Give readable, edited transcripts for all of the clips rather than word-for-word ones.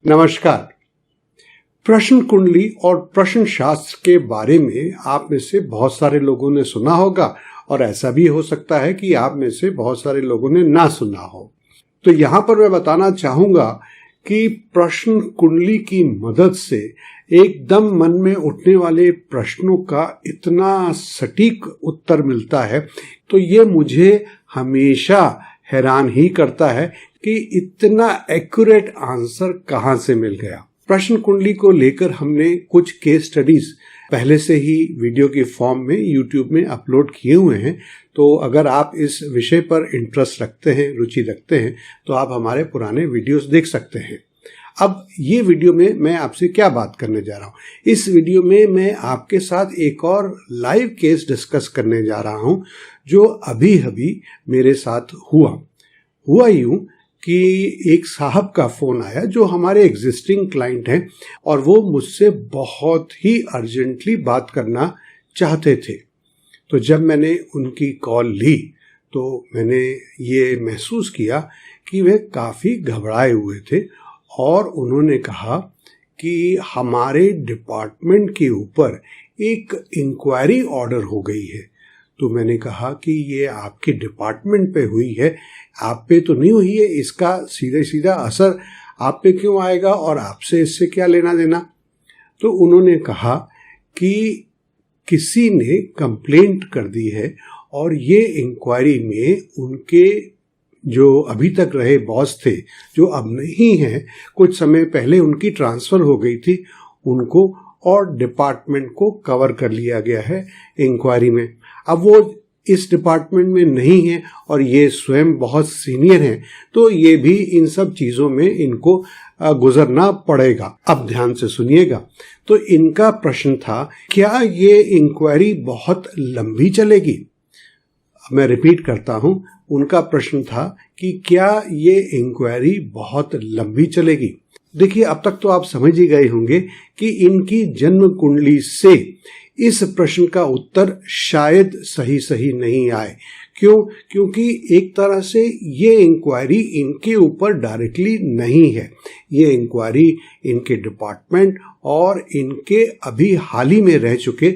नमस्कार। प्रश्न कुंडली और प्रश्न शास्त्र के बारे में आप में से बहुत सारे लोगों ने सुना होगा और ऐसा भी हो सकता है कि आप में से बहुत सारे लोगों ने ना सुना हो। तो यहाँ पर मैं बताना चाहूंगा कि प्रश्न कुंडली की मदद से एकदम मन में उठने वाले प्रश्नों का इतना सटीक उत्तर मिलता है, तो ये मुझे हमेशा हैरान ही करता है कि इतना एक्यूरेट आंसर कहां से मिल गया। प्रश्न कुंडली को लेकर हमने कुछ केस स्टडीज पहले से ही वीडियो की फॉर्म में यूट्यूब में अपलोड किए हुए हैं, तो अगर आप इस विषय पर इंटरेस्ट रखते हैं, रुचि रखते हैं, तो आप हमारे पुराने वीडियोस देख सकते हैं। अब ये वीडियो में मैं आपसे क्या बात करने जा रहा हूँ, इस वीडियो में मैं आपके साथ एक और लाइव केस डिस्कस करने जा रहा हूँ जो अभी अभी मेरे साथ हुआ यूं कि एक साहब का फोन आया जो हमारे एग्जिस्टिंग क्लाइंट हैं और वो मुझसे बहुत ही अर्जेंटली बात करना चाहते थे। तो जब मैंने उनकी कॉल ली तो मैंने ये महसूस किया कि वे काफ़ी घबराए हुए थे और उन्होंने कहा कि हमारे डिपार्टमेंट के ऊपर एक इंक्वायरी ऑर्डर हो गई है। तो मैंने कहा कि ये आपके डिपार्टमेंट पे हुई है, आप पे तो नहीं हुई है, इसका सीधे सीधा असर आप पे क्यों आएगा और आपसे इससे क्या लेना देना। तो उन्होंने कहा कि किसी ने कंप्लेंट कर दी है और ये इंक्वायरी में उनके जो अभी तक रहे बॉस थे, जो अब नहीं है, कुछ समय पहले उनकी ट्रांसफर हो गई थी, उनको और डिपार्टमेंट को कवर कर लिया गया है इंक्वायरी में। अब वो इस डिपार्टमेंट में नहीं है और ये स्वयं बहुत सीनियर हैं, तो ये भी इन सब चीज़ों में इनको गुजरना पड़ेगा। अब ध्यान से सुनिएगा। तो इनका प्रश्न था, क्या ये इंक्वायरी बहुत लंबी चलेगी? मैं रिपीट करता हूं, उनका प्रश्न था कि क्या ये इंक्वायरी बहुत लंबी चलेगी। देखिए, अब तक तो आप समझ ही गए होंगे कि इनकी जन्म कुंडली से इस प्रश्न का उत्तर शायद सही नहीं आए। क्यों? क्योंकि एक तरह से ये इंक्वायरी इनके ऊपर डायरेक्टली नहीं है, ये इंक्वायरी इनके डिपार्टमेंट और इनके अभी हाल ही में रह चुके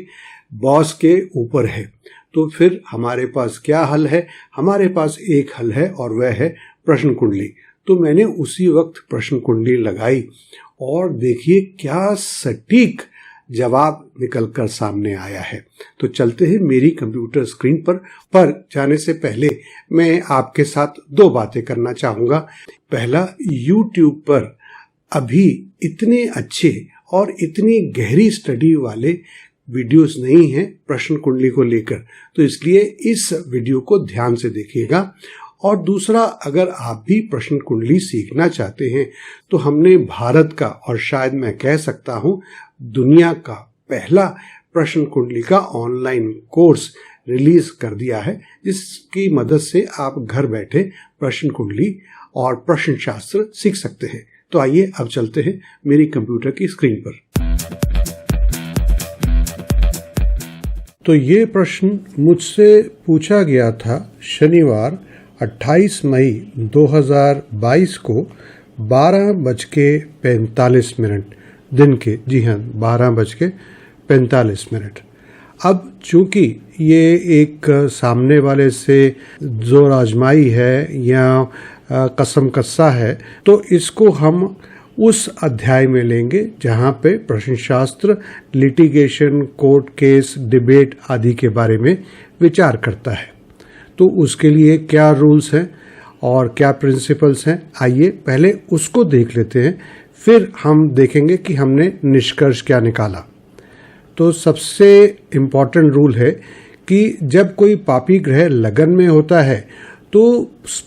बॉस के ऊपर है। तो फिर हमारे पास क्या हल है? हमारे पास एक हल है और वह है प्रश्न कुंडली। तो मैंने उसी वक्त प्रश्न कुंडली लगाई और देखिए क्या सटीक जवाब निकलकर सामने आया है। तो चलते हैं मेरी कंप्यूटर स्क्रीन पर जाने से पहले मैं आपके साथ दो बातें करना चाहूँगा। पहला, YouTube पर अभी इतने अच्छे और इतनी गहरी स्टडी वाले वीडियोस नहीं हैं प्रश्न कुंडली को लेकर, तो इसलिए इस वीडियो को ध्यान से देखिएगा। और दूसरा, अगर आप भी प्रश्न कुंडली सीखना चाहते हैं तो हमने भारत का और शायद मैं कह सकता हूं दुनिया का पहला प्रश्न कुंडली का ऑनलाइन कोर्स रिलीज कर दिया है, जिसकी मदद से आप घर बैठे प्रश्न कुंडली और प्रश्न शास्त्र सीख सकते हैं। तो आइए अब चलते हैं मेरी कंप्यूटर की स्क्रीन पर। तो ये प्रश्न मुझसे पूछा गया था शनिवार 28 मई 2022 को 12:45 दिन के, जी हाँ 12:45। अब चूंकि ये एक सामने वाले से जोर आजमाई है या कसम कस्सा है, तो इसको हम उस अध्याय में लेंगे जहाँ पे प्रश्नशास्त्र, लिटिगेशन, कोर्ट केस, डिबेट आदि के बारे में विचार करता है। तो उसके लिए क्या रूल्स हैं और क्या प्रिंसिपल्स हैं, आइए पहले उसको देख लेते हैं, फिर हम देखेंगे कि हमने निष्कर्ष क्या निकाला। तो सबसे इम्पॉर्टेंट रूल है कि जब कोई पापी ग्रह लगन में होता है तो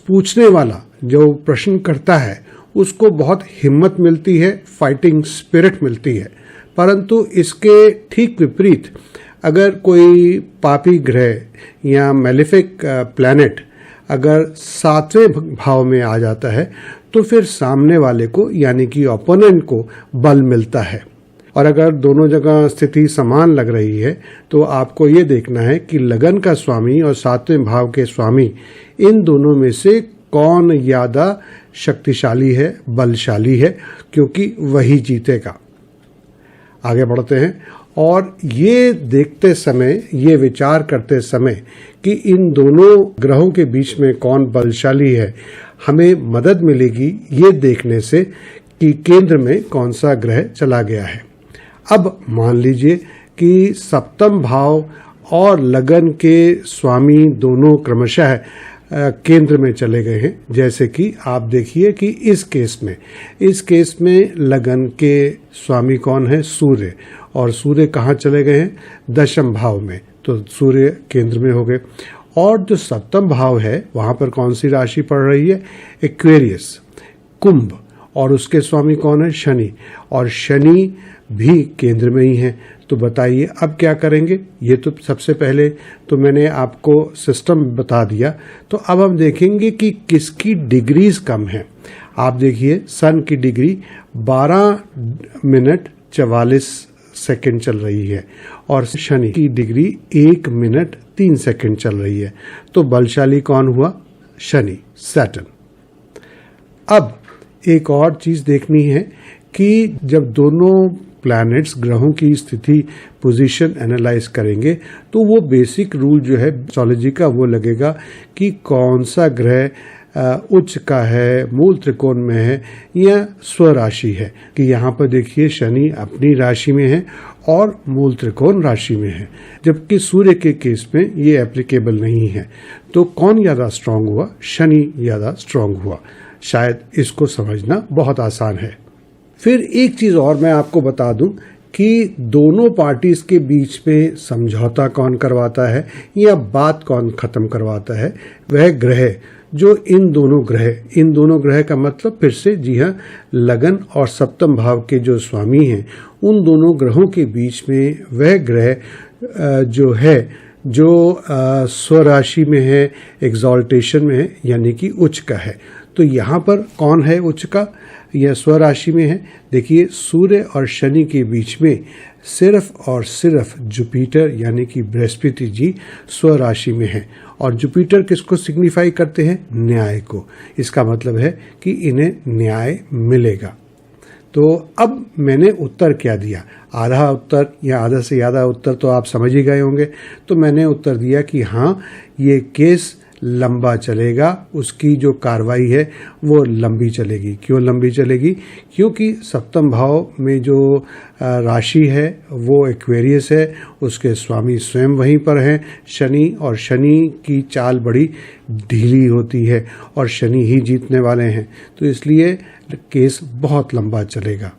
पूछने वाला जो प्रश्न करता है उसको बहुत हिम्मत मिलती है, फाइटिंग स्पिरिट मिलती है। परंतु इसके ठीक विपरीत अगर कोई पापी ग्रह या मैलेफिक प्लैनेट अगर 7वें भाव में आ जाता है तो फिर सामने वाले को यानी कि ओपोनेंट को बल मिलता है। और अगर दोनों जगह स्थिति समान लग रही है तो आपको ये देखना है कि लगन का स्वामी और 7वें भाव के स्वामी, इन दोनों में से कौन ज़्यादा शक्तिशाली है, बलशाली है, क्योंकि वही जीतेगा। आगे बढ़ते हैं और ये देखते समय, ये विचार करते समय कि इन दोनों ग्रहों के बीच में कौन बलशाली है, हमें मदद मिलेगी ये देखने से कि केंद्र में कौन सा ग्रह चला गया है। अब मान लीजिए कि सप्तम भाव और लगन के स्वामी दोनों क्रमशः केंद्र में चले गए हैं। जैसे कि आप देखिए कि इस केस में लगन के स्वामी कौन है? सूर्य। और सूर्य कहाँ चले गए हैं? दशम भाव में। तो सूर्य केंद्र में हो गए। और जो सप्तम भाव है वहां पर कौन सी राशि पड़ रही है? एक्वेरियस, कुंभ। और उसके स्वामी कौन है? शनि। और शनि भी केंद्र में ही है। तो बताइए अब क्या करेंगे? ये तो सबसे पहले तो मैंने आपको सिस्टम बता दिया। तो अब हम देखेंगे कि किसकी डिग्रीज कम है। आप देखिए सन की डिग्री 12 मिनट 44 सेकंड चल रही है और शनि की डिग्री 1 मिनट 3 सेकंड चल रही है। तो बलशाली कौन हुआ? शनि, सैटर्न। अब एक और चीज देखनी है कि जब दोनों प्लैनेट्स, ग्रहों की स्थिति, पोजीशन एनालाइज करेंगे तो वो बेसिक रूल जो है एस्ट्रोलॉजी का वो लगेगा कि कौन सा ग्रह उच्च का है, मूल त्रिकोण में है या स्वराशि है। कि यहाँ पर देखिए शनि अपनी राशि में है और मूल त्रिकोण राशि में है, जबकि सूर्य के केस में ये एप्लीकेबल नहीं है। तो कौन ज्यादा स्ट्रांग हुआ? शनि ज्यादा स्ट्रांग हुआ। शायद इसको समझना बहुत आसान है। फिर एक चीज और मैं आपको बता दूं कि दोनों पार्टीज के बीच में समझौता कौन करवाता है या बात कौन खत्म करवाता है? वह ग्रह जो इन दोनों ग्रह का मतलब फिर से, जी हाँ, लगन और सप्तम भाव के जो स्वामी हैं उन दोनों ग्रहों के बीच में वह ग्रह जो है जो स्वराशि में है, एग्जॉल्टेशन में है, यानी कि उच्च का है। तो यहाँ पर कौन है उच्च का? यह स्वराशि में है। देखिए सूर्य और शनि के बीच में सिर्फ और सिर्फ जुपिटर यानी कि बृहस्पति जी स्वराशि में है। और जुपिटर किसको सिग्निफाई करते हैं? न्याय को। इसका मतलब है कि इन्हें न्याय मिलेगा। तो अब मैंने उत्तर क्या दिया? आधा उत्तर या आधा से ज़्यादा उत्तर तो आप समझ ही गए होंगे। तो मैंने उत्तर दिया कि हाँ, ये केस लंबा चलेगा, उसकी जो कार्रवाई है वो लंबी चलेगी। क्यों लंबी चलेगी? क्योंकि सप्तम भाव में जो राशि है वो एक्वेरियस है, उसके स्वामी स्वयं वहीं पर हैं शनि, और शनि की चाल बड़ी ढीली होती है और शनि ही जीतने वाले हैं। तो इसलिए केस बहुत लंबा चलेगा।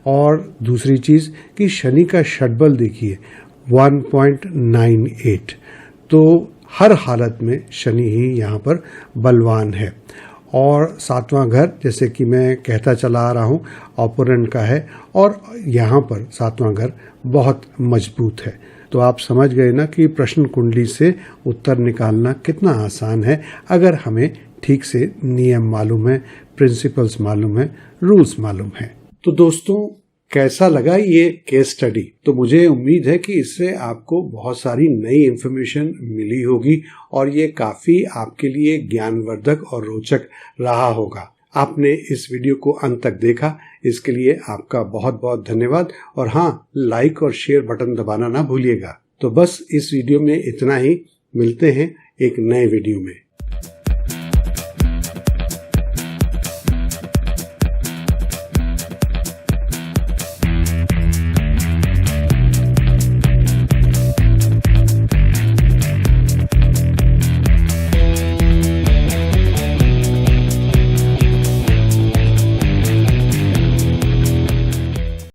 और दूसरी चीज़ कि शनि का षटबल देखिए 1.98। तो हर हालत में शनि ही यहाँ पर बलवान है। और 7वां घर, जैसे कि मैं कहता चला आ रहा हूँ, ऑपोनेंट का है और यहाँ पर 7वां घर बहुत मजबूत है। तो आप समझ गए ना कि प्रश्न कुंडली से उत्तर निकालना कितना आसान है अगर हमें ठीक से नियम मालूम है, प्रिंसिपल्स मालूम है, रूल्स मालूम है। तो दोस्तों, कैसा लगा ये केस स्टडी? तो मुझे उम्मीद है कि इससे आपको बहुत सारी नई इंफॉर्मेशन मिली होगी और ये काफी आपके लिए ज्ञानवर्धक और रोचक रहा होगा। आपने इस वीडियो को अंत तक देखा, इसके लिए आपका बहुत बहुत धन्यवाद। और हाँ, लाइक और शेयर बटन दबाना ना भूलिएगा। तो बस इस वीडियो में इतना ही। मिलते हैं एक नए वीडियो में।